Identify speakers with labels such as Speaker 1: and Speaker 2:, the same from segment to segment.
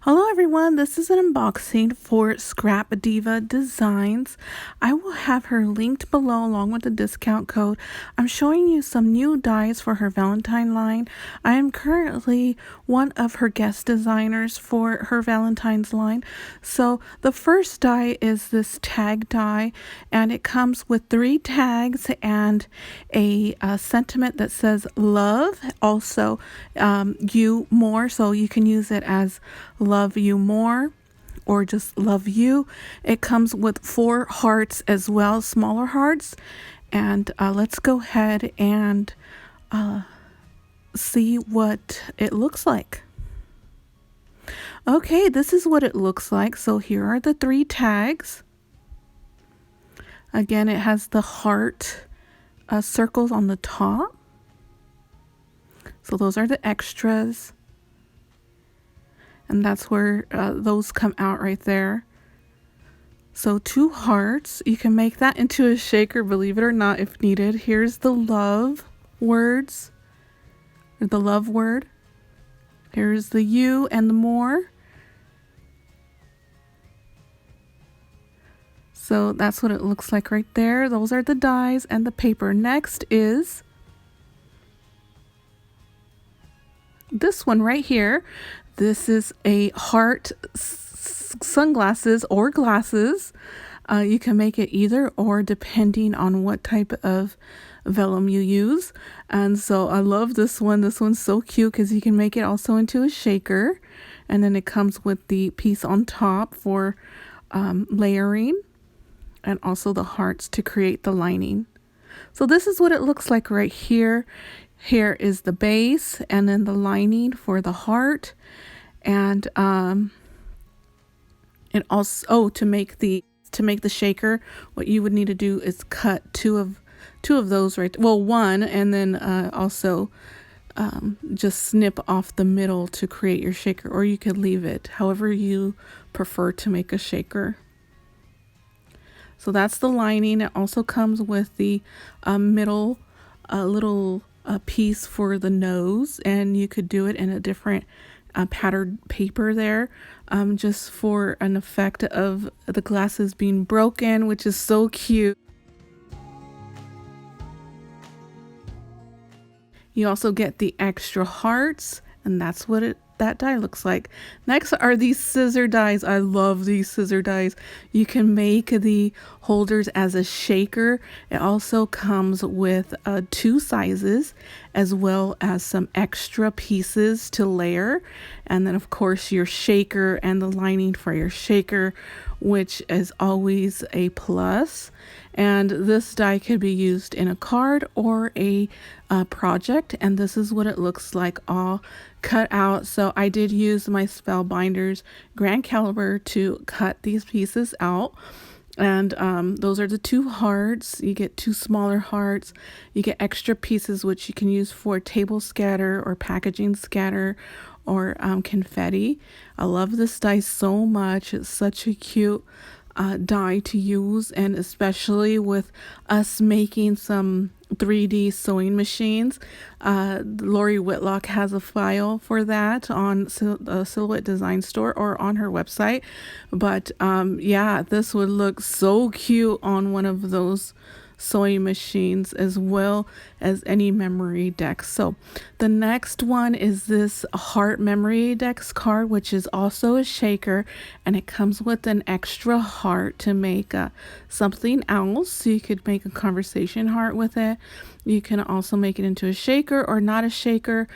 Speaker 1: Hello everyone, this is an unboxing for Scrap Diva Designs. I will have her linked below along with the discount code. I'm showing you some new dies for her Valentine line. I am currently one of her guest designers for her Valentine's line. So the first die is this tag die, and it comes with 3 tags and a sentiment that says love, also you more, so you can use it as love you more or just love you. It comes with 4 hearts as well, smaller hearts. And let's go ahead and see what it looks like. Okay, this is what it looks like. So here are the 3 tags. Again, it has the heart circles on the top. So those are the extras. And that's where those come out right there. So 2 hearts. You can make that into a shaker, believe it or not, if needed. Here's the love words, or the love word. Here's the you and the more. So that's what it looks like right there. Those are the dies and the paper. Next is this one right here. This is a heart sunglasses or glasses. You can make it either or depending on what type of vellum you use. And so I love this one. This one's so cute because you can make it also into a shaker. And then it comes with the piece on top for layering, and also the hearts to create the lining. So this is what it looks like right here. Here is the base and then the lining for the heart. And it also, to make the shaker, what you would need to do is cut two of those one, and then also just snip off the middle to create your shaker, or you could leave it however you prefer to make a shaker. So that's the lining. It also comes with the middle little piece for the nose, and you could do it in a different patterned paper there, just for an effect of the glasses being broken, which is so cute. You also get the extra hearts, and that's what that die looks like. Next are these scissor dies. I love these scissor dies. You can make the holders as a shaker. It also comes with 2 sizes, as well as some extra pieces to layer, and then of course your shaker and the lining for your shaker, which is always a plus. And this die could be used in a card or a project, and this is what it looks like all cut out. So I did use my Spellbinders grand caliber to cut these pieces out. And those are the 2 hearts. You get 2 smaller hearts. You get extra pieces which you can use for table scatter or packaging scatter or confetti. I love this die so much. It's such a cute die to use, and especially with us making some 3D sewing machines. Lori Whitlock has a file for that on the Silhouette Design Store or on her website. But yeah, this would look so cute on one of those sewing machines, as well as any memory decks. So the next one is this heart memory decks card, which is also a shaker, and it comes with an extra heart to make something else. So you could make a conversation heart with it. You can also make it into a shaker or not a shaker.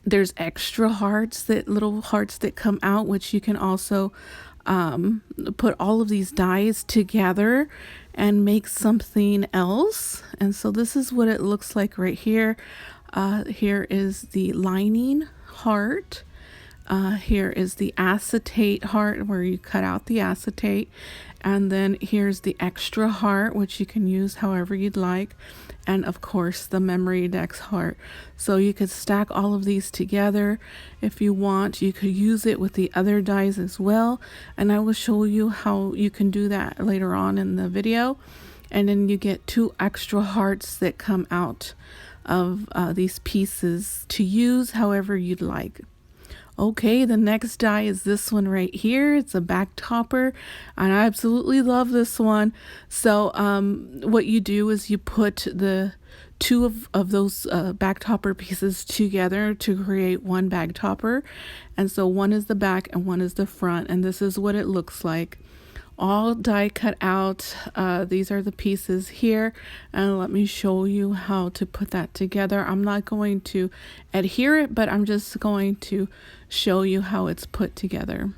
Speaker 1: There's extra hearts, little hearts that come out, which you can also put all of these dies together and make something else. And so this is what it looks like right here. Here is the lining heart. Here is the acetate heart, where you cut out the acetate. And then here's the extra heart, which you can use however you'd like. And of course the memory decks heart. So you could stack all of these together if you want. You could use it with the other dies as well, and I will show you how you can do that later on in the video. And then you get 2 extra hearts that come out of these pieces to use however you'd like. Okay, the next die is this one right here. It's a back topper, and I absolutely love this one. So what you do is you put the two of those back topper pieces together to create one bag topper. And so one is the back and one is the front, and this is what it looks like. All die cut out. These are the pieces here, and let me show you how to put that together. I'm not going to adhere it, but I'm just going to show you how it's put together.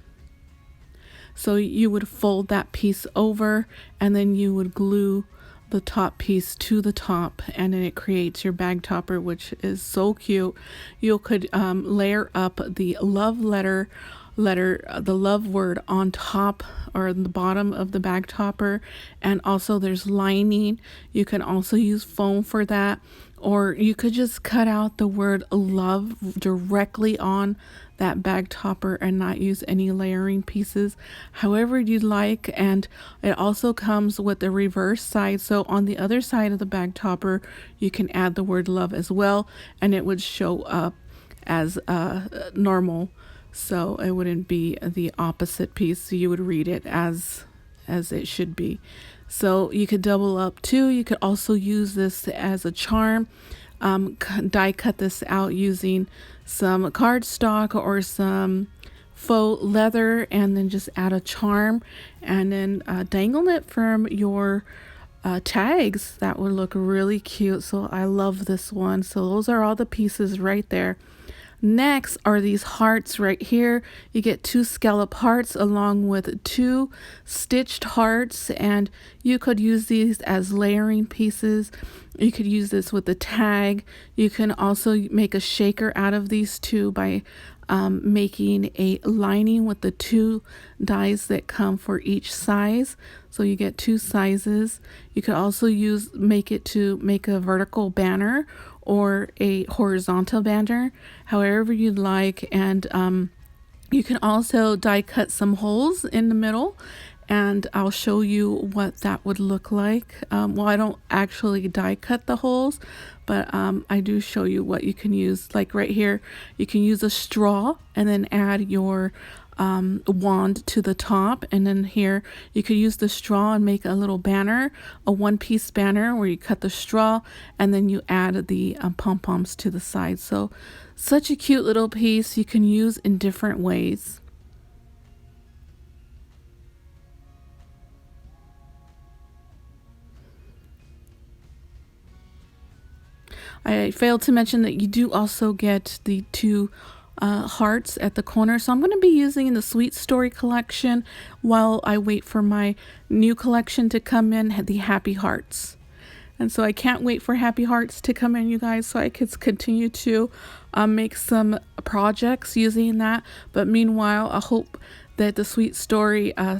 Speaker 1: So you would fold that piece over, and then you would glue the top piece to the top, and then it creates your bag topper, which is so cute. You could layer up the love the love word on top or the bottom of the bag topper, and also there's lining. You can also use foam for that, or you could just cut out the word love directly on that bag topper and not use any layering pieces, however you'd like. And it also comes with the reverse side, so on the other side of the bag topper you can add the word love as well, and it would show up as normal, so it wouldn't be the opposite piece. So you would read it as it should be. So you could double up too. You could also use this as a charm. Die cut this out using some cardstock or some faux leather, and then just add a charm, and then dangle it from your tags. That would look really cute. So I love this one. So those are all the pieces right there. Next are these hearts right here. You get 2 scallop hearts along with 2 stitched hearts, and you could use these as layering pieces. You could use this with the tag. You can also make a shaker out of these two by making a lining with the 2 dies that come for each size. So you get 2 sizes. You could also make it to make a vertical banner or a horizontal banner, however you'd like. And you can also die cut some holes in the middle, and I'll show you what that would look like. Well, I don't actually die cut the holes, but I do show you what you can use. Like right here, you can use a straw and then add your wand to the top, and then here you could use the straw and make a little banner, a one-piece banner where you cut the straw and then you add the pom-poms to the side. So such a cute little piece you can use in different ways. I failed to mention that you do also get the 2 hearts at the corner, so I'm going to be using the Sweet Story collection while I wait for my new collection to come in, the Happy Hearts. And so I can't wait for Happy Hearts to come in, you guys, so I could continue to make some projects using that. But meanwhile, I hope that the Sweet Story I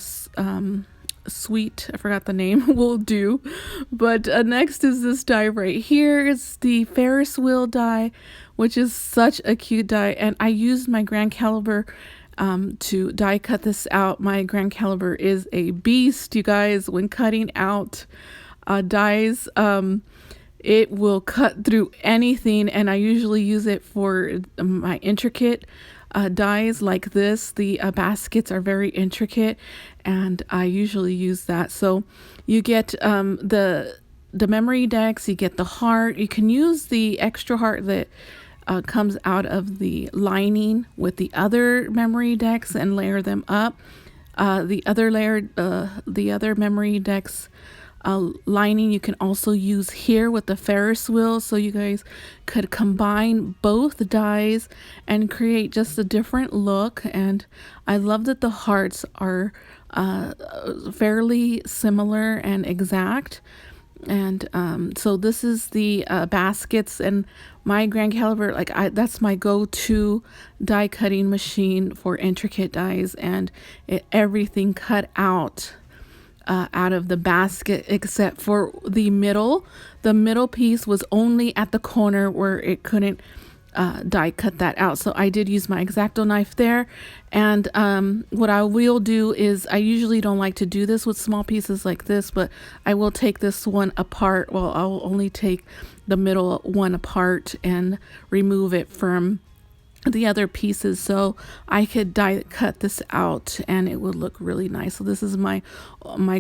Speaker 1: forgot the name, will do. But next is this die right here. It's the Ferris wheel die, which is such a cute die, and I used my grand caliber to die cut this out. My grand caliber is a beast, you guys. When cutting out dies, it will cut through anything, and I usually use it for my intricate dies like this. The baskets are very intricate, and I usually use that. So you get the memory decks, you get the heart. You can use the extra heart that comes out of the lining with the other memory decks and layer them up. The other memory decks lining you can also use here with the Ferris wheel, so you guys could combine both dies and create just a different look. And I love that the hearts are fairly similar and exact. And so this is the baskets, and my grand caliber, that's my go-to die cutting machine for intricate dies, and everything cut out of the basket except for the middle. The middle piece was only at the corner where it couldn't die cut that out, so I did use my X-Acto knife there. And what I will do is, I usually don't like to do this with small pieces like this, but I will take this one apart. Well, I'll only take the middle one apart and remove it from the other pieces, so I could die cut this out and it would look really nice. So this is my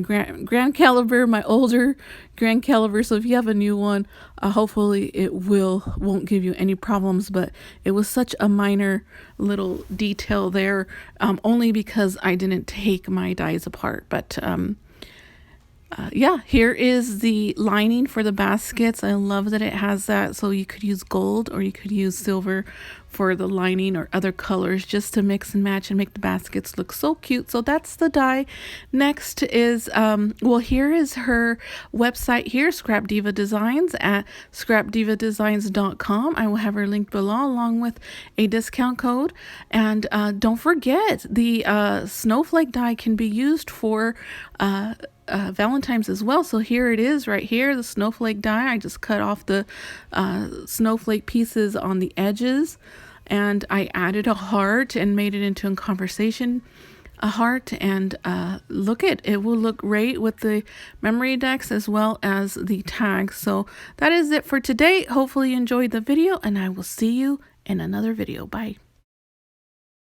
Speaker 1: grand caliber, my older grand caliber. So if you have a new one, hopefully it won't give you any problems, but it was such a minor little detail there, only because I didn't take my dies apart. But yeah, here is the lining for the baskets. I love that it has that, so you could use gold or you could use silver for the lining, or other colors, just to mix and match and make the baskets look so cute. So that's the die. Next is, well, here is her website here, Scrap Diva Designs, at scrapdivadesigns.com. I will have her linked below along with a discount code. And don't forget, the snowflake die can be used for Valentine's as well. So here it is right here, the snowflake die. I just cut off the snowflake pieces on the edges, and I added a heart and made it into a heart. And look, it will look great with the memory decks as well as the tags. So that is it for today. Hopefully you enjoyed the video, and I will see you in another video. Bye.